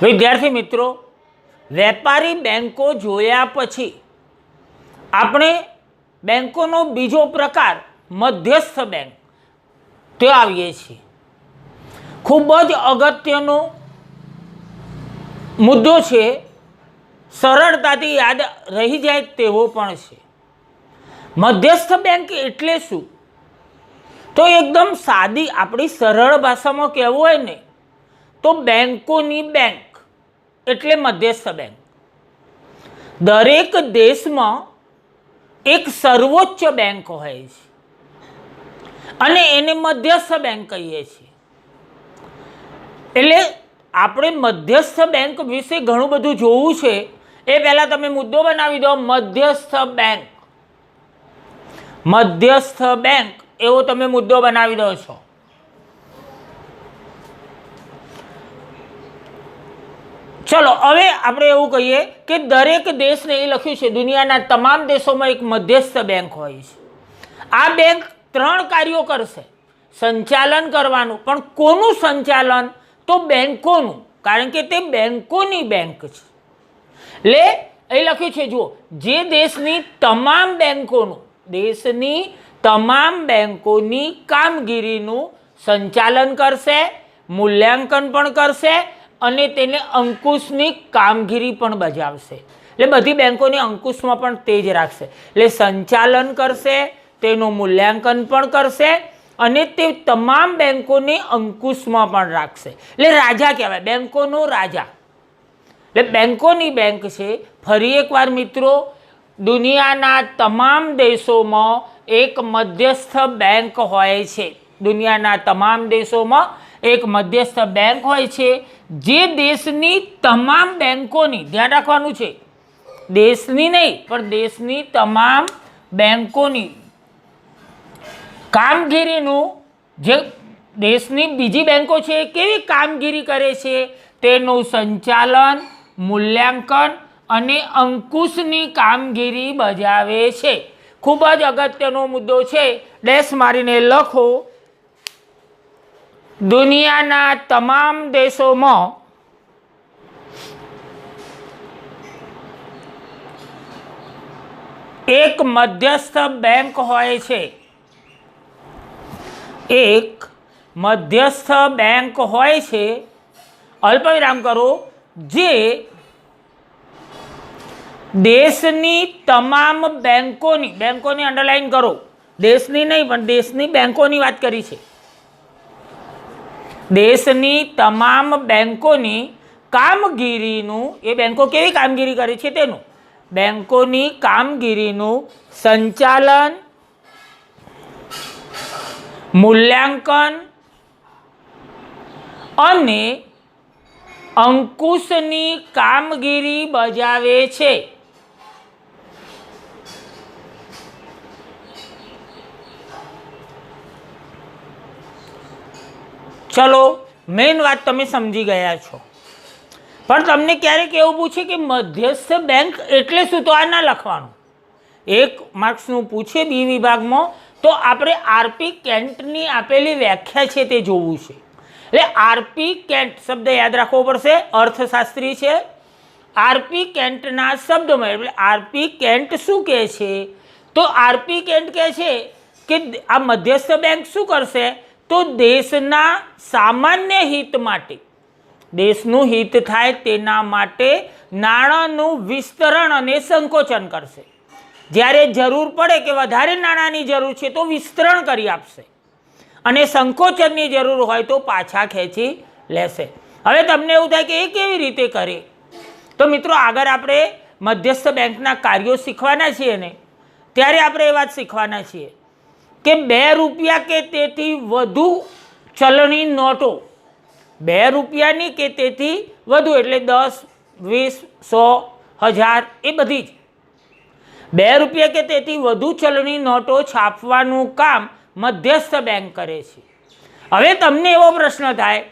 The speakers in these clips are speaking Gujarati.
વિદ્યાર્થી મિત્રો, વેપારી બેંકો જોયા પછી આપણે બેંકોનો બીજો પ્રકાર મધ્યસ્થ બેંક તે આવીએ છીએ. ખૂબ જ અગત્યનો મુદ્દો છે, સરળતાથી યાદ રહી જાય તેવો પણ છે. મધ્યસ્થ બેંક એટલે શું? તો એકદમ સાદી આપણી સરળ ભાષામાં કહેવું હોય ને તો બેંકોની બેંક એટલે મધ્યસ્થ બેંક. દરેક દેશમાં એક સર્વોચ્ચ બેંક હોય છે અને એને મધ્યસ્થ બેંક કહીએ છીએ. એટલે આપણે મધ્યસ્થ બેંક વિશે ઘણું બધું જોવું છે. એ પહેલાં તમે મુદ્દો બનાવી દો, મધ્યસ્થ બેંક. મધ્યસ્થ બેંક એવો તમે મુદ્દો બનાવી દો છો. ચલો હવે આપણે એવું કહીએ કે દરેક દેશને એ લખ્યું છે દુનિયાના તમામ દેશોમાં એક મધ્યસ્થ બેંક હોય છે. આ બેંક 3 કાર્યો કરશે. સંચાલન કરવાનું, પણ કોનું સંચાલન? તો બેંકોનું, કારણ કે તે બેંકોની બેંક છે. એટલે એ લખ્યું છે, જુઓ, જે દેશની તમામ બેંકોની કામગીરીનું સંચાલન કરશે, મૂલ્યાંકન પણ કરશે અને તેને અંકુશની કામગીરી પણ બજાવશે. એટલે બધી બેંકોની અંકુશમાં પણ તે જ રાખશે. એટલે સંચાલન કરશે, તેનું મૂલ્યાંકન પણ કરશે અને તે તમામ બેંકોને અંકુશમાં પણ રાખશે. એટલે રાજા કહેવાય, બેંકોનો રાજા. એટલે બેંકોની બેંક છે. ફરી એકવાર મિત્રો, દુનિયાના તમામ દેશોમાં એક મધ્યસ્થ બેંક હોય છે. દુનિયાના તમામ દેશોમાં એક મધ્યસ્થ બેંક હોય છે, જે દેશની તમામ બેંકોની, ધ્યાન રાખવાનું છે, દેશની નહીં પણ દેશની તમામ બેંકોની કામગીરીનું, જે દેશની બીજી બેંકો છે કેવી કામગીરી કરે છે તેનું સંચાલન, મૂલ્યાંકન અને અંકુશની કામગીરી બજાવે છે. ખૂબ જ અગત્યનો મુદ્દો છે. ડેશ મારીને લખો, દુનિયાના તમામ દેશોમાં એક મધ્યસ્થ બેંક હોય છે. એક મધ્યસ્થ બેંક હોય છે, અલ્પવિરામ કરો, જે દેશની તમામ બેંકોની અંડરલાઈન કરો, દેશની નહીં પણ દેશની બેંકોની વાત કરી છે. દેશની તમામ બેંકોની કામગીરીનું, એ બેંકો કેવી કામગીરી કરે છે તેનું, બેંકોની કામગીરીનું સંચાલન, મૂલ્યાંકન અને અંકુશની કામગીરી બજાવે છે. ચલો, મેઇન વાત તમે સમજી ગયા છો. પણ તમને ક્યારેક એવું પૂછે કે મધ્યસ્થ બેંક એટલે શું, તો આ ના લખવાનું. 1 માર્ક્સનું પૂછે બી વિભાગમાં તો આપણે આરપી કેન્ટની આપેલી વ્યાખ્યા છે તે જોવું છે. એટલે આરપી કેન્ટ શબ્દ યાદ રાખવો પડશે, અર્થશાસ્ત્રી છે. આરપી કેન્ટના શબ્દોમાં, એટલે આરપી કેન્ટ શું કહે છે? તો આરપી કેન્ટ કહે છે કે આ મધ્યસ્થ બેંક શું કરશે? તો દેશના સામાન્ય હિત માટે, દેશનું હિત થાય તેના માટે નાણાંનું વિસ્તરણ અને સંકોચન કરશે. જ્યારે જરૂર પડે કે વધારે નાણાંની જરૂર છે તો વિસ્તરણ કરી આપશે અને સંકોચનની જરૂર હોય તો પાછા ખેંચી લેશે. હવે તમને એવું થાય કે એ કેવી રીતે કરે? તો મિત્રો, આગળ આપણે મધ્યસ્થ બેંકના કાર્યો શીખવાના છીએ ને, ત્યારે આપણે એ વાત શીખવાના છીએ કે 2 રૂપિયા કે તેથી વધુ ચલણી નોટો, 2 રૂપિયાની કે તેથી વધુ એટલે 10, 20, 100, 1000 એ બધી જ 2 રૂપિયા કે તેથી વધુ ચલણી નોટો છાપવાનું કામ મધ્યસ્થ બેંક કરે છે. હવે તમને એવો પ્રશ્ન થાય,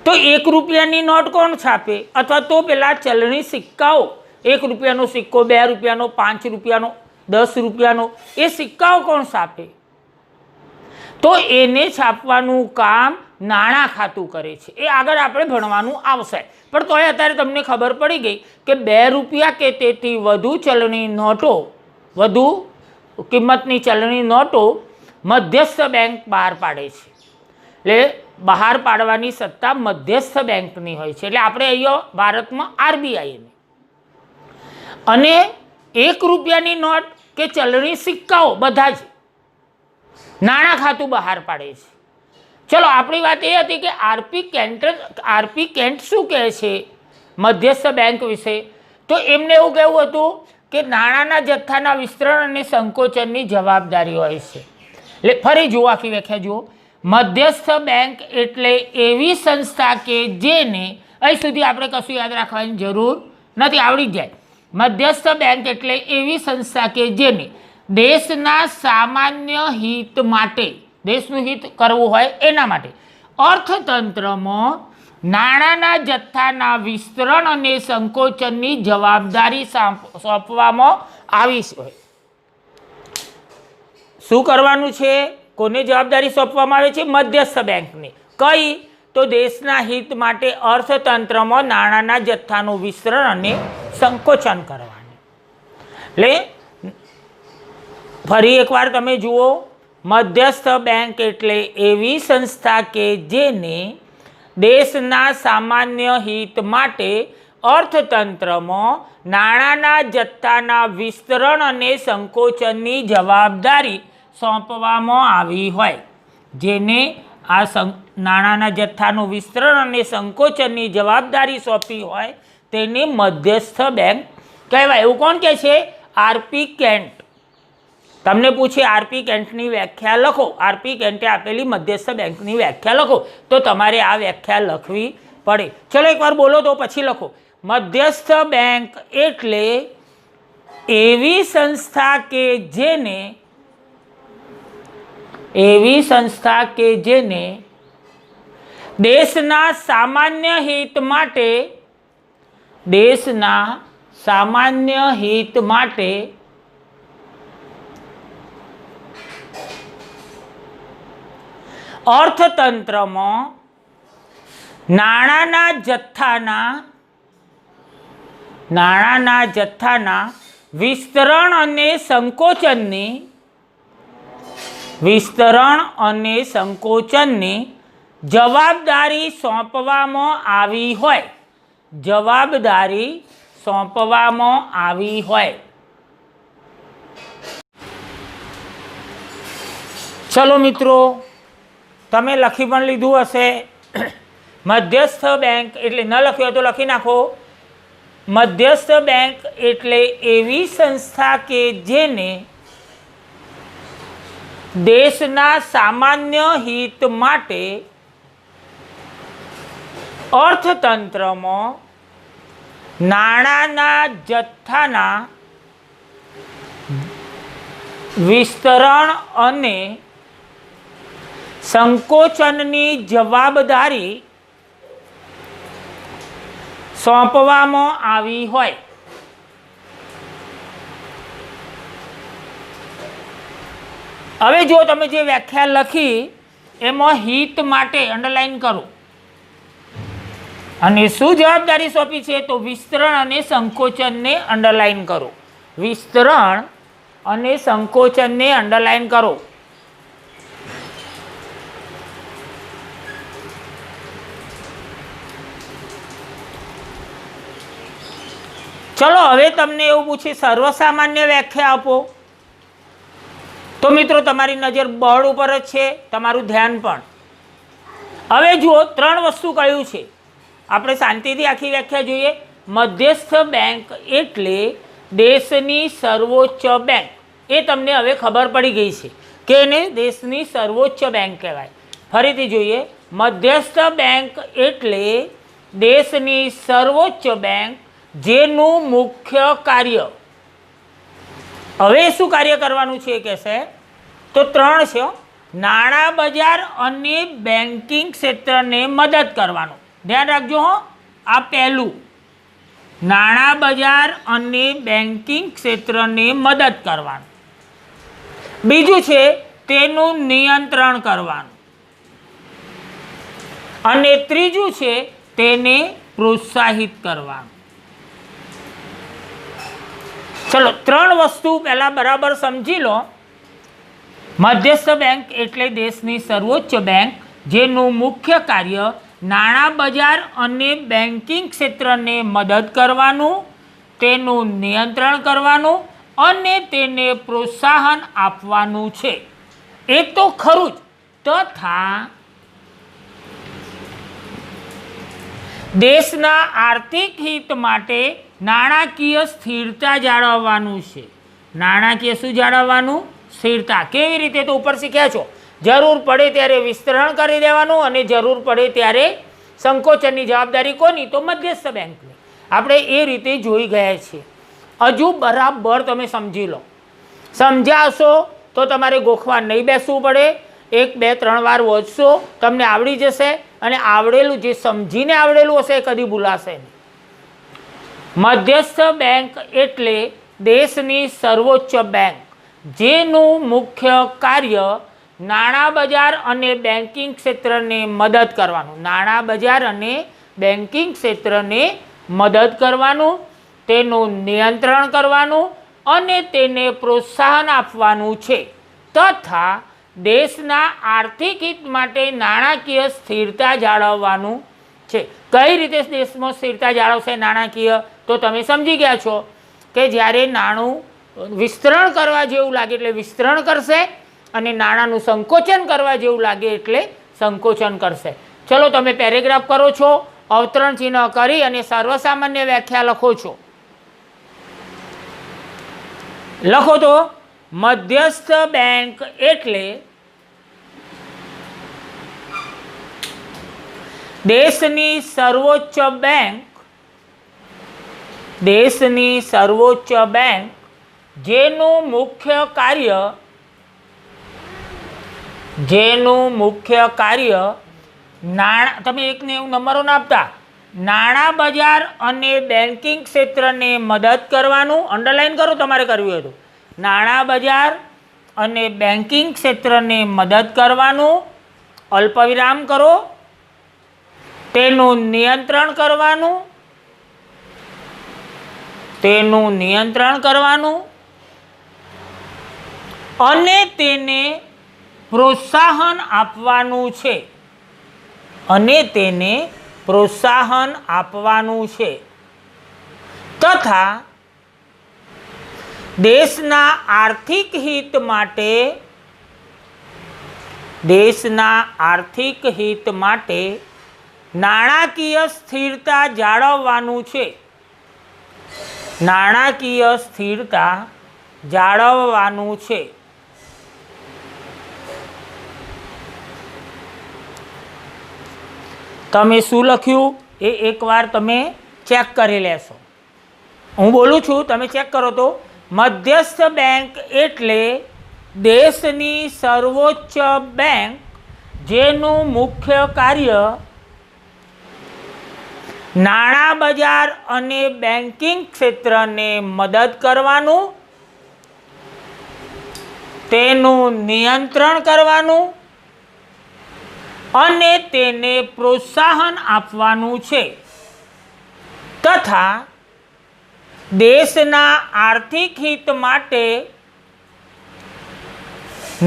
તો 1 રૂપિયાની નોટ કોણ છાપે? અથવા તો પેલા ચલણી સિક્કાઓ, 1 રૂપિયાનો સિક્કો, 2 રૂપિયાનો, 5 રૂપિયાનો, 10 રૂપિયાનો, એ સિક્કાઓ કોણ છાપે? તો એને છાપવાનું કામ નાણાં ખાતું કરે છે. એ આગળ આપણે ભણવાનું આવશે, પણ તોય અત્યારે તમને ખબર પડી ગઈ કે 2 રૂપિયા કે તેથી વધુ ચલણી નોટો, વધુ કિંમતની ચલણી નોટો મધ્યસ્થ બેંક બહાર પાડે છે. એટલે બહાર પાડવાની સત્તા મધ્યસ્થ બેંકની હોય છે. એટલે આપણે અહીંયા ભારતમાં આરબીઆઈની. અને 1 રૂપિયાની નોટ કે ચલણી સિક્કાઓ બધા જ નાણાં ખાતું બહાર પાડે છે. ચલો, આપણી વાત એ હતી કે આરપી કેન્ટ શું કહે છે મધ્યસ્થ બેંક વિશે? તો એમને એવું કહેવું હતું કે નાણાંના જથ્થાના વિસ્તરણ અને સંકોચનની જવાબદારી હોય છે. એટલે ફરી જુઓ, આખી વ્યાખ્યા જુઓ. મધ્યસ્થ બેંક એટલે એવી સંસ્થા કે જેને, અહીં સુધી આપણે કશું યાદ રાખવાની જરૂર નથી, આવડી જ જાય. મધ્યસ્થ બેંક એટલે એવી સંસ્થા કે જેને દેશના સામાન્ય હિત માટે, દેશનું હિત કરવું હોય એના માટે અર્થતંત્રમાં નાણાંના જથ્થાના વિસ્તરણ અને સંકોચનની જવાબદારી સોંપવામાં આવી હોય. શું કરવાનું છે? કોને જવાબદારી સોંપવામાં આવે છે? મધ્યસ્થ બેંકને. કઈ? તો દેશના હિત માટે અર્થતંત્રમાં નાણાંના જથ્થાનું વિસ્તરણ અને સંકોચન કરવાનું. એટલે ફરી એકવાર તમે જુઓ, મધ્યસ્થ બેંક એટલે એવી સંસ્થા કે જેને દેશના સામાન્ય હિત માટે અર્થતંત્રમાં નાણાંના જથ્થાના વિસ્તરણ અને સંકોચનની જવાબદારી સોંપવામાં આવી હોય. જેને આ નાણાંના જથ્થાનું વિસ્તરણ અને સંકોચનની જવાબદારી સોંપી હોય તેને મધ્યસ્થ બેંક કહેવાય. એવું કોણ કહે છે? RP Kent. તમને પૂછે આરપી કેન્ટની વ્યાખ્યા લખો, આરપી કેન્ટે આપેલી મધ્યસ્થ બેંકની વ્યાખ્યા લખો, તો તમારે આ વ્યાખ્યા લખવી પડે. ચલો એકવાર બોલો તો પછી લખો. મધ્યસ્થ બેંક એટલે એવી સંસ્થા કે જેને દેશના સામાન્ય હિત માટે અર્થતંત્રમાં નાણાંના જથ્થાના વિસ્તરણ અને સંકોચનની જવાબદારી સોંપવામાં આવી હોય. ચલો મિત્રો, તમે લખી પણ લીધું હશે. મધ્યસ્થ બેંક એટલે ન લખ્યું હોય તો લખી નાખો. મધ્યસ્થ બેંક એટલે એવી સંસ્થા કે જેને દેશના સામાન્ય હિત માટે અર્થતંત્રમાં નાણાંના જથ્થાના વિસ્તરણ અને સંકોચનની જવાબદારી સોંપવામાં આવી હોય. હવે જો તમે જે વ્યાખ્યા લખી એમાં હિત માટે અંડરલાઈન કરો અને શું જવાબદારી સોંપી છે તો વિસ્તરણ અને સંકોચનને અંડરલાઈન કરો. વિસ્તરણ અને સંકોચનને અંડરલાઈન કરો. ચલો હવે તમને એવું પૂછે સર્વસામાન્ય વ્યાખ્યા આપો. તો મિત્રો તમારી નજર બોર્ડ ઉપર જ છે, તમારું ધ્યાન પણ. હવે જુઓ 3 વસ્તુ કહ્યું છે, આપણે શાંતિથી આખી વ્યાખ્યા જોઈએ. મધ્યસ્થ બેંક એટલે દેશની સર્વોચ્ચ બેંક. એ તમને હવે ખબર પડી ગઈ છે કે એને દેશની સર્વોચ્ચ બેંક કહેવાય. ફરીથી જોઈએ, મધ્યસ્થ બેંક એટલે દેશની સર્વોચ્ચ બેંક જેનું મુખ્ય કાર્ય, હવે શું કાર્ય કરવાનું છે કહેશે તો 3 છે. નાણાં બજાર અને બેન્કિંગ ક્ષેત્રને મદદ કરવાનું. ધ્યાન રાખજો હો, આ પહેલું. નાણાં બજાર અને બેન્કિંગ ક્ષેત્રને મદદ કરવાનું. બીજું છે તેનું નિયંત્રણ કરવાનું. અને ત્રીજું છે તેને પ્રોત્સાહિત કરવાનું. ચલો 3 વસ્તુ પહેલાં બરાબર સમજી લો. મધ્યસ્થ બેંક એટલે દેશની સર્વોચ્ચ બેંક જેનું મુખ્ય કાર્ય નાણાં બજાર અને બેન્કિંગ ક્ષેત્રને મદદ કરવાનું, તેનું નિયંત્રણ કરવાનું અને તેને પ્રોત્સાહન આપવાનું છે. એ તો ખરું જ, તથા દેશના આર્થિક હિત માટે નાણાકીય સ્થિરતા જાળવવાનું છે. નાણાકીય શું જાળવવાનું? સ્થિરતા. કેવી રીતે? તો ઉપર શીખ્યા છો. જરૂર પડે ત્યારે વિસ્તરણ કરી દેવાનું અને જરૂર પડે ત્યારે સંકોચનની જવાબદારી કોની? તો મધ્યસ્થ બેંકની. આપણે એ રીતે જોઈ ગયા છીએ. હજુ બરાબર તમે સમજી લો. સમજાશો તો તમારે ગોખવા નહીં બેસવું પડે. 1, 2, 3 વાર વાંચશો, તમને આવડી જશે. અને આવડેલું, જે સમજીને આવડેલું હશે એ કદી ભૂલાશે નહીં. મધ્યસ્થ બેંક એટલે દેશની સર્વોચ્ચ બેંક જેનું મુખ્ય કાર્ય નાણાં બજાર અને બેન્કિંગ ક્ષેત્રને મદદ કરવાનું. નાણાં બજાર અને બેન્કિંગ ક્ષેત્રને મદદ કરવાનું, તેનું નિયંત્રણ કરવાનું અને તેને પ્રોત્સાહન આપવાનું છે, તથા દેશના આર્થિક હિત માટે નાણાકીય સ્થિરતા જાળવવાનું છે. કઈ રીતે દેશમાં સ્થિરતા જાળવશે નાણાકીય? તો તમે સમજી ગયા છો કે જ્યારે નાણું વિસ્તરણ કરવા જેવું લાગે એટલે વિસ્તરણ કરશે અને નાણાંનું સંકોચન કરવા જેવું લાગે એટલે સંકોચન કરશે. ચલો તમે પેરેગ્રાફ કરો છો, અવતરણ ચિહ્ન કરી અને સર્વસામાન્ય વ્યાખ્યા લખો છો. લખો તો મધ્યસ્થ બેંક એટલે દેશની સર્વોચ્ચ બેંક, દેશની સર્વોચ્ચ બેંક જેનું મુખ્ય કાર્ય નાણાં, તમે 1 નંબરો ના આપતા, નાણાં બજાર અને બેન્કિંગ ક્ષેત્રને મદદ કરવાનું. અંડરલાઈન કરો તમારે કરવું હોય તો. નાણાં બજાર અને બેન્કિંગ ક્ષેત્રને મદદ કરવાનું, અલ્પવિરામ કરો, તેનું નિયંત્રણ કરવાનું અને તેને પ્રોત્સાહન આપવાનું છે. તથા દેશના આર્થિક હિત માટે નાણાકીય સ્થિરતા જાળવવાનું છે. તમે શું લખ્યું એ એકવાર તમે ચેક કરી લેશો. હું બોલું છું, તમે ચેક કરો તો. મધ્યસ્થ બેંક એટલે દેશની સર્વોચ્ચ બેંક જેનું મુખ્ય કાર્ય નાણાં બજાર અને બેન્કિંગ ક્ષેત્રને મદદ કરવાનું, તેનું નિયંત્રણ કરવાનું અને તેને પ્રોત્સાહન આપવાનું છે, તથા દેશના આર્થિક હિત માટે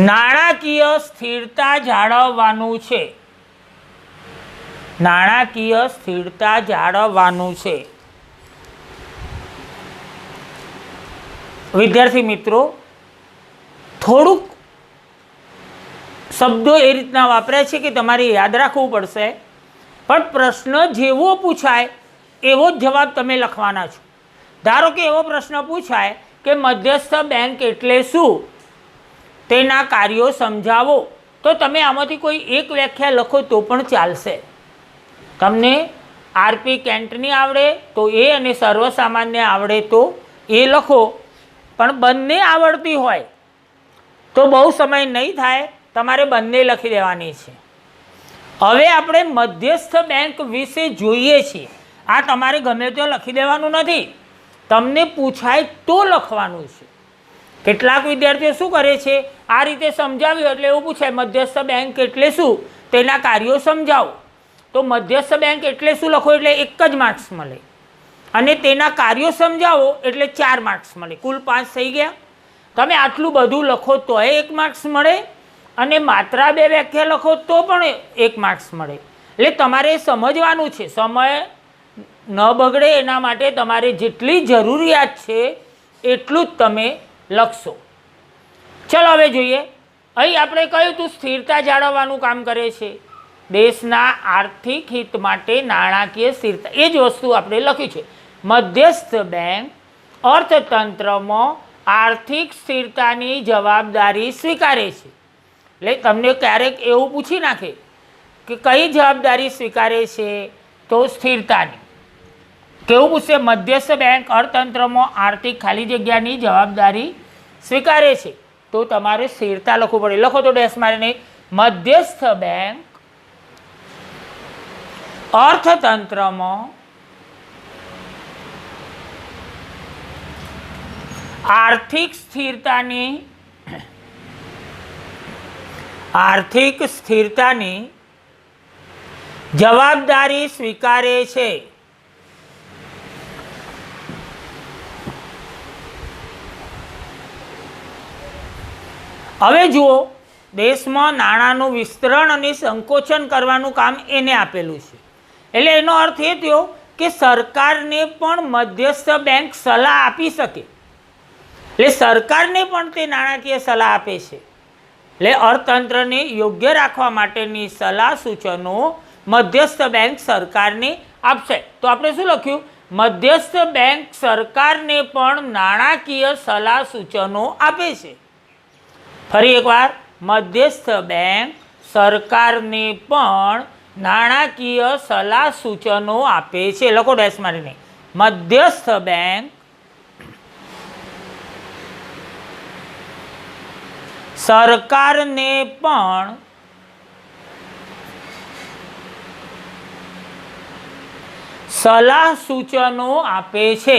નાણાકીય સ્થિરતા જાળવવાનું છે. વિદ્યાર્થી મિત્રો, થોડુંક શબ્દો એ રીતના વાપર્યા છે કે તમારે યાદ રાખવું પડશે, પણ પ્રશ્ન જેવો પૂછાય એવો જ જવાબ તમે લખવાના છો. ધારો કે એવો પ્રશ્ન પૂછાય કે મધ્યસ્થ બેંક એટલે શું, તેના કાર્યો સમજાવો, તો તમે આમાંથી કોઈ એક વ્યાખ્યા લખો તો પણ ચાલશે. તમને આરપી કેન્ટની આવડે તો એ અને સર્વસામાન્ય આવડે તો એ લખો, પણ બંને આવડતી હોય તો બહુ સમય નહીં થાય, તમારે બંને લખી દેવાની છે. હવે આપણે મધ્યસ્થ બેંક વિશે જોઈએ છીએ. આ તમારે ગમે તે લખી દેવાનું નથી, તમને પૂછાય તો લખવાનું છે. કેટલાક વિદ્યાર્થીઓ શું કરે છે, આ રીતે સમજાવ્યું એટલે એવું પૂછાય મધ્યસ્થ બેંક એટલે શું, તેના કાર્યો સમજાવો. તો મધ્યસ્થ બેંક એટલે શું લખો એટલે 1 જ માર્ક્સ મળે, અને તેના કાર્યો સમજાવો એટલે 4 માર્ક્સ મળે, કુલ 5 થઈ ગયા. તમે આટલું બધું લખો તોય 1 માર્ક્સ મળે, અને માત્રા 2 વ્યાખ્યા લખો તો પણ 1 માર્ક્સ મળે. એટલે તમારે સમજવાનું છે, સમય ન બગડે એના માટે તમારે જેટલી જરૂરિયાત છે એટલું જ તમે લખશો. ચલો હવે જોઈએ. અહીં આપણે કહ્યું હતું સ્થિરતા જાળવવાનું કામ કરે છે, દેશના આર્થિક હિત માટે નાણાકીય સ્થિરતા, એ જ વસ્તુ આપણે લખી છે. મધ્યસ્થ બેંક અર્થતંત્રમાં આર્થિક સ્થિરતાની જવાબદારી સ્વીકારે છે. એટલે તમને ક્યારેક એવું પૂછી નાખે કે કઈ જવાબદારી સ્વીકારે છે, તો સ્થિરતાની. કેવું પૂછશે? મધ્યસ્થ બેંક અર્થતંત્રમાં આર્થિક ખાલી જગ્યાની જવાબદારી સ્વીકારે છે, તો તમારે સ્થિરતા લખવું પડે. લખો તો ડેશ મારીને, મધ્યસ્થ બેંક અર્થતંત્રમાં આર્થિક સ્થિરતાની જવાબદારી સ્વીકારે છે. હવે જુઓ, દેશમાં નાણાંનું વિસ્તરણ અને સંકોચન કરવાનું કામ એને આપેલું છે. એટલે એનો અર્થ એ થયો કે સરકારને પણ મધ્યસ્થ બેંક સલાહ આપી શકે. એટલે સરકારને પણ તે નાણાકીય સલાહ આપે છે. એટલે અર્થતંત્રને યોગ્ય રાખવા માટેની સલાહ સૂચનો મધ્યસ્થ બેંક સરકારને આપશે. તો આપણે શું લખ્યું? મધ્યસ્થ બેંક સરકારને પણ નાણાકીય સલાહ સૂચનો આપે છે. ફરી એકવાર, મધ્યસ્થ બેંક સરકારને પણ નાણાકીય સલાહ સૂચનો આપે છે. લખો ડેશ મારીને, મધ્યસ્થ બેંક સરકારને પણ સલાહ સૂચનો આપે છે.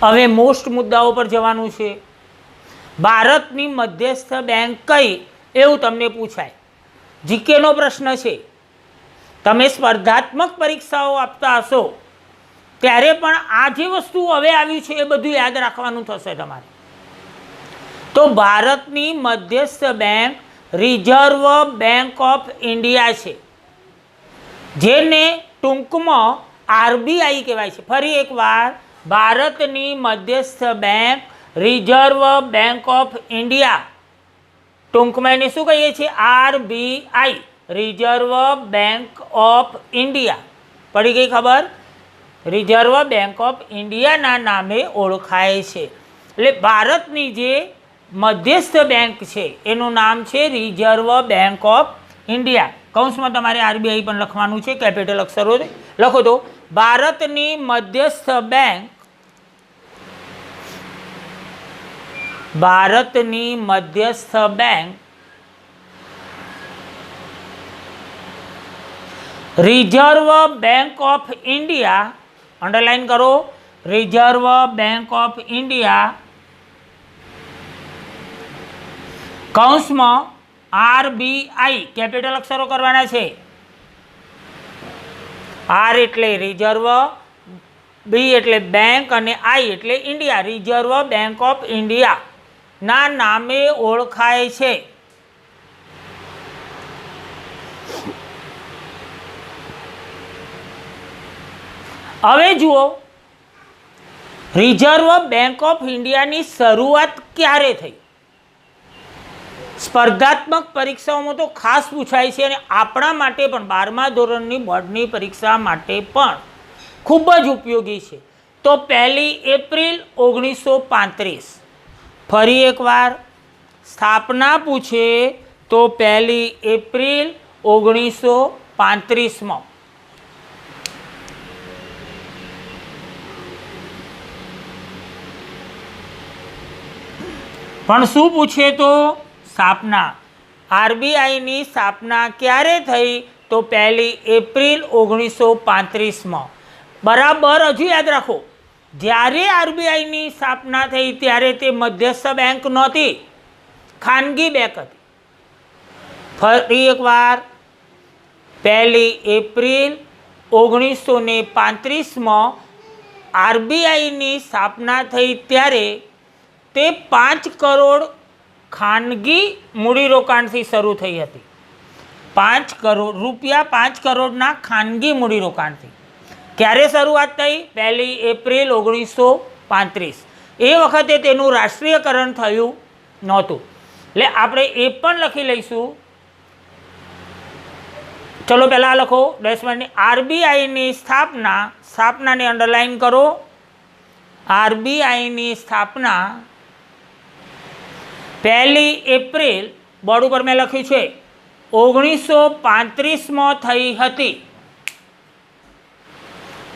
હવે મોસ્ટ મુદ્દાઓ પર જવાનું છે. ભારતની મધ્યસ્થ બેંક કઈ, એવું તમને પૂછાય. જીકેનો પ્રશ્ન છે. તમે સ્પર્ધાત્મક પરીક્ષાઓ આપતા હશો ત્યારે પણ આ જે વસ્તુ હવે આવ્યું છે એ બધું યાદ રાખવાનું થશે તમારે. તો ભારતની મધ્યસ્થ bank reserve bank of India છે, જેને ટૂંકમાં આરબીઆઈ કહેવાય છે. ફરી એકવાર, ભારતની મધ્યસ્થ bank reserve bank of India, ટૂંકમાં એને શું કહીએ છીએ? RBI, reserve bank of India. પડી ગઈ ખબર? રિઝર્વ બેંક ઓફ ઇન્ડિયાના નામે ઓળખાય છે. એટલે ભારતની જે મધ્યસ્થ બેંક છે એનું નામ છે રિઝર્વ બેંક ઓફ ઇન્ડિયા. કૌંસમાં તમારે આરબીઆઈ પણ લખવાનું છે, કેપિટલ અક્ષરો લખો. તો ભારતની મધ્યસ્થ બેંક, ભારતની મધ્યસ્થ bank reserve bank of India, underline કરો, રિઝર્વ બેંક ઓફ ઇન્ડિયા કૌંસમાં આરબીઆઈ, કેપિટલ અક્ષરો કરવાના છે. આર એટલે રિઝર્વ, બી એટલે બેંક અને આઈ એટલે India. Reserve bank of India ના નામે ઓળખાય છે. હવે જુઓ, રિઝર્વ બેંક ઓફ ઇન્ડિયાની શરૂઆત ક્યારે થઈ? સ્પર્ધાત્મક પરીક્ષાઓમાં તો ખાસ પૂછાય છે, અને આપણા માટે પણ 12મા ધોરણની બોર્ડની પરીક્ષા માટે પણ ખૂબ જ ઉપયોગી છે. તો 1 એપ્રિલ 1935. ફરી એકવાર, સ્થાપના પૂછે તો 1 એપ્રિલ 1935માં. પણ શું પૂછે તો સ્થાપના, આરબીઆઈની સ્થાપના ક્યારે થઈ? તો 1 એપ્રિલ 1935માં. બરાબર હજુ યાદ રાખો, જ્યારે આરબીઆઈની સ્થાપના થઈ ત્યારે તે મધ્યસ્થ બેંક નહોતી, ખાનગી બેંક હતી. ફરી એકવાર 1 એપ્રિલ 1935 આરબીઆઈની સ્થાપના થઈ ત્યારે તે 5 કરોડ ખાનગી મૂડીરોકાણથી શરૂ થઈ હતી. 5 કરોડ રૂપિયા, 5 કરોડના ખાનગી મૂડીરોકાણથી. ક્યારે શરૂઆત થઈ? 1 એપ્રિલ 1935. એ વખતે તેનું રાષ્ટ્રીયકરણ થયું નહોતું. એટલે આપણે એ પણ લખી લઈશું. ચલો પહેલાં લખો 10 આરબીઆઈની સ્થાપનાને અંડરલાઇન કરો. આરબીઆઈની સ્થાપના 1 એપ્રિલ, બોર્ડ ઉપર મેં લખ્યું છે, 1935 થઈ હતી.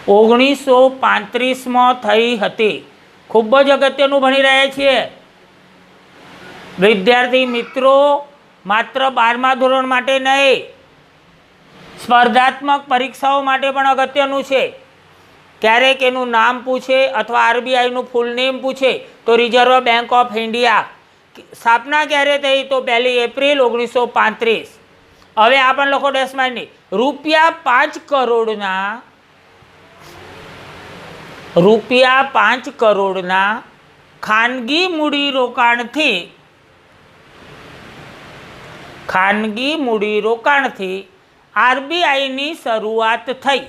1935 થઈ હતી. ખૂબ જ અગત્યનું ભણી રહ્યા છીએ વિદ્યાર્થી મિત્રો. માત્ર 12મા ધોરણ માટે નહીં, સ્પર્ધાત્મક પરીક્ષાઓ માટે પણ અગત્યનું છે. ક્યારેક એનું નામ પૂછે અથવા આરબીઆઈનું ફૂલ નેમ પૂછે તો રિઝર્વ બેંક ઓફ ઇન્ડિયા. સ્થાપના ક્યારે થઈ? તો 1 એપ્રિલ 1935. હવે આ પણ લખો 10 રૂપિયા 5 કરોડના ખાનગી મૂડીરોકાણથી આરબીઆઈની શરૂઆત થઈ.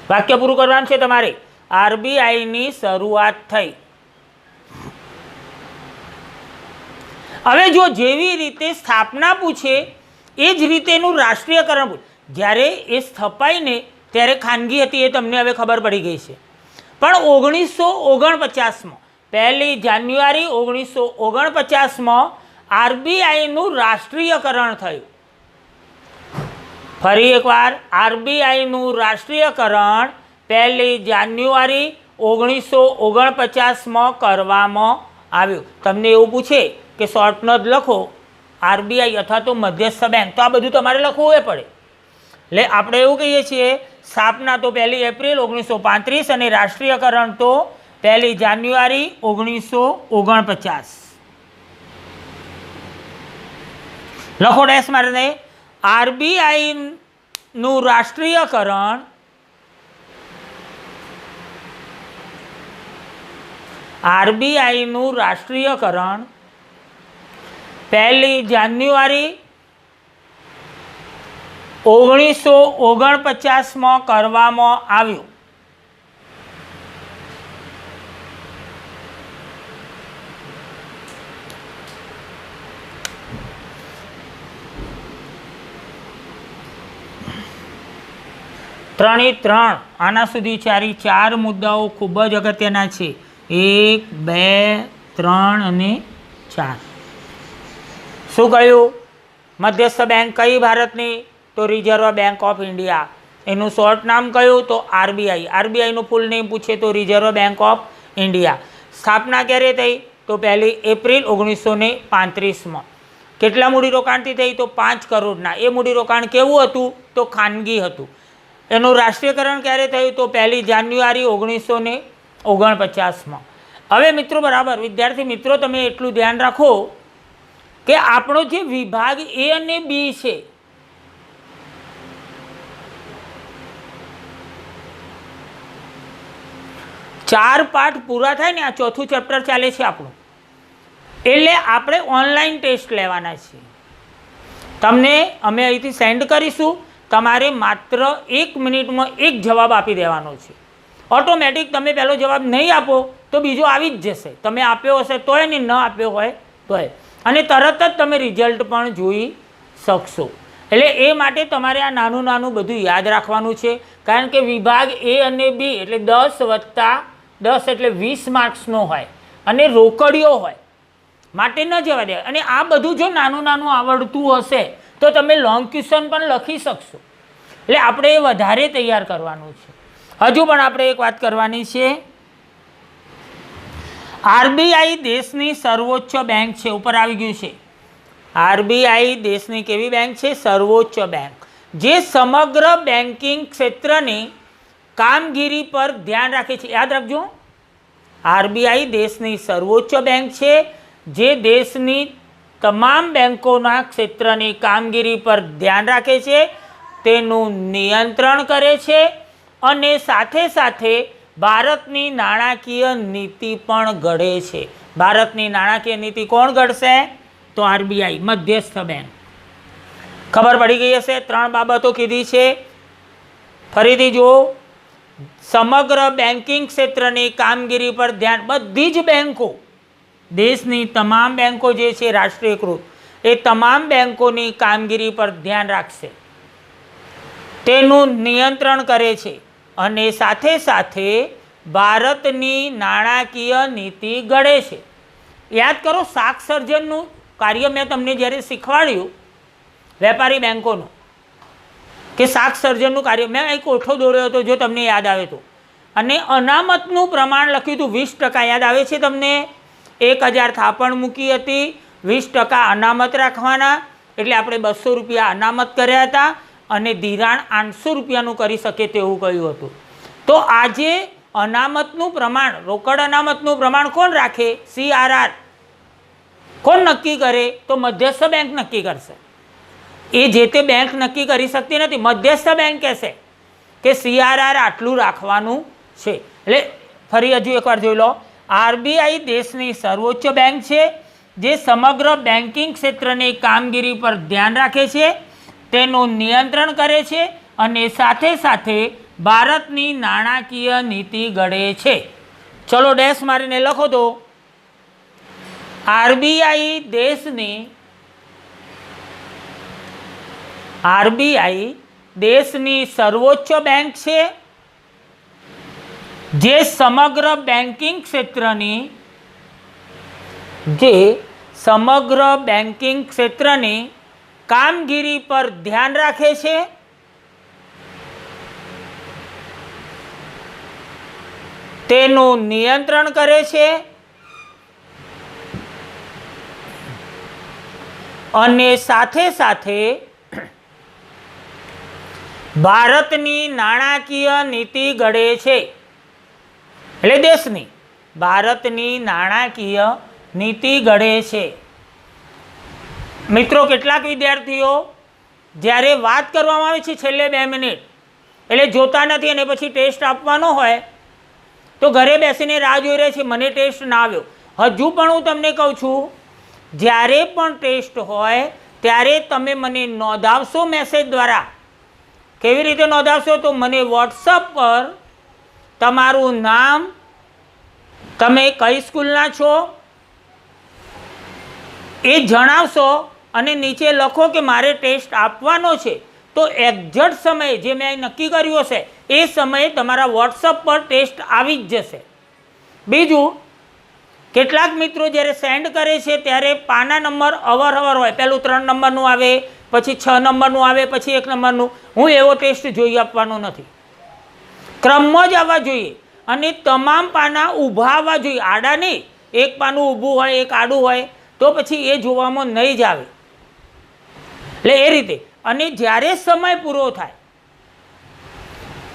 વાક્ય પૂરું કરવાનું છે તમારે. આરબીઆઈની શરૂઆત થઈ. હવે જો જેવી રીતે સ્થાપના પૂછે એ જ રીતે એનું રાષ્ટ્રીયકરણ પૂછે. જ્યારે એ સ્થપાઈને ત્યારે ખાનગી હતી એ તમને હવે ખબર પડી ગઈ છે. પણ 1949 1 જાન્યુઆરી 1949 આરબીઆઈનું રાષ્ટ્રીયકરણ થયું. ફરી એકવાર આરબીઆઈનું રાષ્ટ્રીયકરણ 1 જાન્યુઆરી 1949 કરવામાં આવ્યું. તમને એવું પૂછે કે શોર્ટ નોટ લખો આરબીઆઈ અથવા તો મધ્યસ્થ બેંક, તો આ બધું તમારે લખવું પડે. એટલે આપણે એવું કહીએ છીએ સ્થાપના તો 1 એપ્રિલ 1935 અને રાષ્ટ્રીયકરણ તો 1 જાન્યુઆરી 1949. લખો ડેશ મારીને આરબીઆઈનું રાષ્ટ્રીયકરણ 1 જાન્યુઆરી 1949 કરવામાં આવ્યું. ત્રણે ત્રણ આના સુધી 4 મુદ્દાઓ ખૂબ જ અગત્યના છે. 1, 2, 3 અને 4. શું કહ્યું? મધ્યસ્થ બેંક કઈ ભારતની? તો રિઝર્વ બેંક ઓફ ઇન્ડિયા. એનું શોર્ટ નામ કયું? તો આરબીઆઈ. આરબીઆઈનું ફૂલ નેમ પૂછે તો રિઝર્વ બેંક ઓફ ઇન્ડિયા. સ્થાપના ક્યારે થઈ? તો 1 એપ્રિલ 1935. કેટલા મૂડીરોકાણથી થઈ? તો 5 કરોડના. એ મૂડીરોકાણ કેવું હતું? તો ખાનગી હતું. એનું રાષ્ટ્રીયકરણ ક્યારે થયું? તો 1 જાન્યુઆરી 1949. હવે મિત્રો બરાબર વિદ્યાર્થી મિત્રો તમે એટલું ધ્યાન રાખો કે આપણો જે વિભાગ એ અને બી છે ચાર પાઠ પૂરા થાય ને આ ચોથું ચેપ્ટર ચાલે છે આપણું, એટલે આપણે ઓનલાઈન ટેસ્ટ લેવાના છે. તમને અમે અહીંથી સેન્ડ કરીશું. તમારે માત્ર 1 મિનિટમાં એક જવાબ આપી દેવાનો છે. ઓટોમેટિક તમે પહેલો જવાબ નહીં આપો તો બીજો આવી જ જશે. તમે આપ્યો હશે તોય ને ન આપ્યો હોય તોય, અને તરત જ તમે રિઝલ્ટ પણ જોઈ શકશો. એટલે એ માટે તમારે આ નાનું નાનું બધું યાદ રાખવાનું છે. કારણ કે વિભાગ એ અને બી એટલે 10 + 10 એટલે 20 માર્ક્સનો હોય અને રોકડીઓ હોય, માટે ન જવા દે. અને આ બધું જો નાનું નાનું આવડતું હશે તો તમે લોંગ ક્વેશ્ચન પણ લખી શકશો. એટલે આપણે એ વધારે તૈયાર કરવાનું છે. હજુ પણ આપણે એક વાત કરવાની છે. આરબીઆઈ દેશની સર્વોચ્ચ બેંક છે. ઉપર આવી ગયું છે. આરબીઆઈ દેશની કેવી બેંક છે? સર્વોચ્ચ બેંક, જે સમગ્ર બેન્કિંગ ક્ષેત્રની કામગીરી પર ધ્યાન રાખે છે. યાદ રાખજો, આરબીઆઈ દેશની સર્વોચ્ચ બેંક છે જે દેશની તમામ બેંકોના ક્ષેત્રની કામગીરી પર ધ્યાન રાખે છે, તેનું નિયંત્રણ કરે છે અને સાથે સાથે ભારતની નાણાકીય નીતિ પણ ઘડે છે. ભારતની નાણાકીય નીતિ કોણ ઘડશે? તો આરબીઆઈ, મધ્યસ્થ બેંક. ખબર પડી ગઈ હશે. 3 બાબતો કીધી છે. ફરીથી જુઓ, સમગ્ર બેન્કિંગ ક્ષેત્રની કામગીરી પર ધ્યાન. બધી જ બેન્કો, દેશની તમામ બેન્કો જે છે રાષ્ટ્રીયકૃત, એ તમામ બેન્કોની કામગીરી પર ધ્યાન રાખશે, તેનું નિયંત્રણ કરે છે અને સાથે સાથે ભારતની નાણાકીય નીતિ ઘડે છે. યાદ કરો, શાક સર્જનનું કાર્ય મેં તમને જ્યારે શીખવાડ્યું વેપારી બેન્કોનું, કે શાક સર્જનનું કાર્ય, મેં એક કોઠો દોર્યો હતો જો તમને યાદ આવે તો, અને અનામતનું પ્રમાણ લખ્યું હતું 20%. યાદ આવે છે તમને? 1000 થાપણ મૂકી હતી, 20% અનામત રાખવાના, એટલે આપણે 200 રૂપિયા અનામત કર્યા હતા અને ધિરાણ 800 રૂપિયાનું કરી શકે તેવું કહ્યું હતું. તો આજે અનામતનું પ્રમાણ, રોકડ અનામતનું પ્રમાણ કોણ રાખે? CRR. કોણ નક્કી કરે? તો મધ્યસ્થ બેંક નક્કી કરશે. એ જે તે બેંક નક્કી કરી શકતી નથી, મધ્યસ્થ બેંક કહેશે કે CRR આટલું રાખવાનું છે. એટલે ફરી હજુ એકવાર જોઈ લો, આરબીઆઈ દેશની સર્વોચ્ચ બેંક છે જે સમગ્ર બેન્કિંગ ક્ષેત્રની કામગીરી પર ધ્યાન રાખે છે, તેનું નિયંત્રણ કરે છે અને સાથે સાથે ભારતની નાણાકીય નીતિ ઘડે છે. ચલો ડેશ મારીને લખો તો, આરબીઆઈ દેશની સર્વોચ્ચ બેંક છે જે સમગ્ર બેન્કિંગ ક્ષેત્રની કામગીરી પર ધ્યાન રાખે છે, તેનું નિયંત્રણ કરે છે અને સાથે સાથે ભારતની નાણાકીય નીતિ ઘડે છે. એટલે દેશની ભારતની નાણાકીય નીતિ ઘડે છે. મિત્રો, કેટલાક વિદ્યાર્થીઓ જ્યારે વાત કરવામાં આવે છે છેલ્લે 2 મિનિટ એટલે જોતા નથી અને પછી ટેસ્ટ આપવાનો હોય તો ઘરે બેસીને રાહ જોઈ રહે છે, મને ટેસ્ટ ના આવ્યો. હજુ પણ હું તમને કહું છું, જ્યારે પણ ટેસ્ટ હોય ત્યારે તમે મને નોંધાવશો મેસેજ દ્વારા. કેવી રીતે નોંધાવશો? તો મને વોટ્સઅપ પર તમારું નામ, તમે કઈ સ્કૂલના છો એ જણાવશો અને નીચે લખો કે મારે ટેસ્ટ આપવાનો છે. તો એક્ઝેક્ટ સમયે જે મેં નક્કી કર્યું હશે એ સમયે તમારા વોટ્સઅપ પર ટેસ્ટ આવી જ જશે. બીજું, કેટલાક મિત્રો જ્યારે સેન્ડ કરે છે ત્યારે પાના નંબર અવારનવાર હોય, પહેલું 3 નંબરનું આવે, પછી 6 નંબરનું આવે, પછી 1 નંબરનું. હું એવો ટેસ્ટ જોઈ આપવાનો નથી. ક્રમમાં જ આવવા જોઈએ અને તમામ પાના ઊભા આવવા જોઈએ, આડા નહીં. એક પાનું ઊભું હોય, એક આડું હોય તો પછી એ જોવામાં નહીં જ આવે. એટલે એ રીતે. અને જ્યારે સમય પૂરો થાય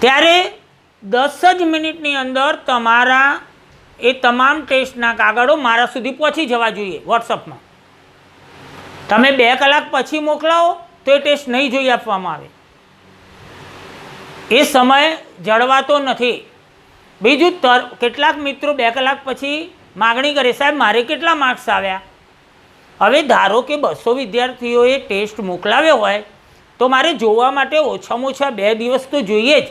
ત્યારે 10 જ મિનિટની અંદર તમારા એ તમામ ટેસ્ટના કાગળો મારા સુધી પહોંચી જવા જોઈએ વોટ્સઅપમાં. તમે 2 કલાક પછી મોકલાવો તો એ ટેસ્ટ નહીં જોઈ આપવામાં આવે, એ સમય જળવાતો નથી. બીજું, કેટલાક મિત્રો 2 કલાક પછી માગણી કરે, સાહેબ મારે કેટલા માર્ક્સ આવ્યા. હવે ધારો કે 200 વિદ્યાર્થીઓએ ટેસ્ટ મોકલાવ્યો હોય તો મારે જોવા માટે ઓછામાં ઓછા 2 દિવસ તો જોઈએ જ.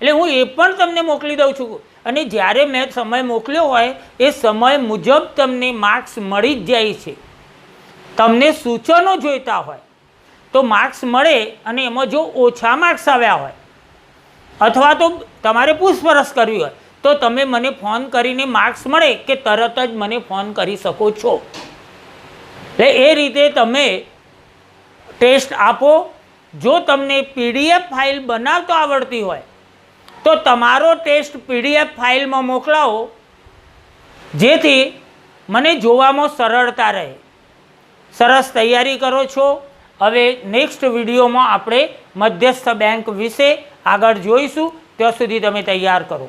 એટલે હું એ પણ તમને મોકલી દઉં છું અને જ્યારે મેં સમય મોકલ્યો હોય એ સમય મુજબ તમને માર્ક્સ મળી જ જાય છે. તમને સૂચનો જોઈતા હોય તો માર્ક્સ મળે, અને એમાં જો ઓછા માર્ક્સ આવ્યા હોય અથવા તો તમારે પૂછપરછ કરવી હોય તો તમે મને ફોન કરીને માર્ક્સ મળે કે તરત જ મને ફોન કરી શકો છો. એટલે એ રીતે તમે ટેસ્ટ આપો. જો તમને PDF ફાઇલ બનાવતો આવડતી હોય તો તમારો ટેસ્ટ PDF ફાઇલમાં મોકલાવો, જેથી મને જોવામાં સરળતા રહે. સરસ તૈયારી કરો છો. હવે નેક્સ્ટ વિડીયોમાં આપણે મધ્યસ્થ બેંક વિશે આગળ જોઈશું. ત્યાં સુધી તમે તૈયાર કરો.